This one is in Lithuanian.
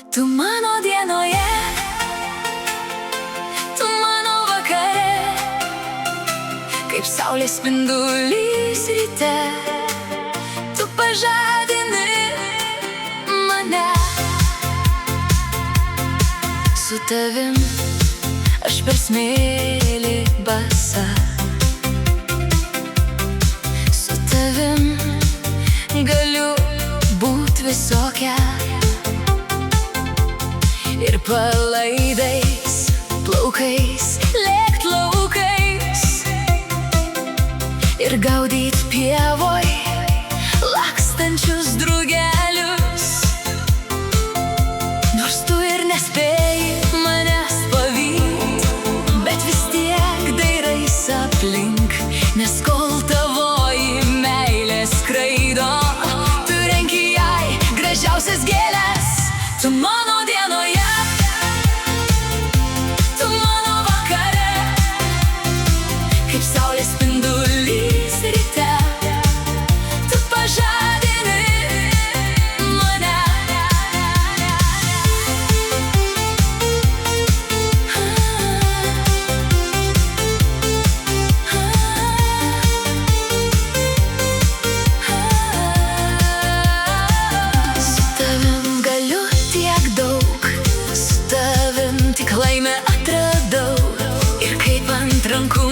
Tu mano dienoje, tu mano vakare, kaip saulės spindulys ryte. Tu pažadini mane. Su tavim aš per smėlį basa. Su tavim galiu būt visokia. Ir palaidais plaukais lėkt laukais ir gaudyt pievoj lakstančius drugelius. Nors tu ir nespėji manęs pavyt, bet vis tiek dairais aplink, nes kol tavoji meilė skraido, tu renki jai gražiausias gėles. Tu mano dienoje, kaip saulės spindulys ryte. Tu pažadini mane. Su tavim galiu tiek daug, su tavim tik laimę atradau. Ir kaip ant rankų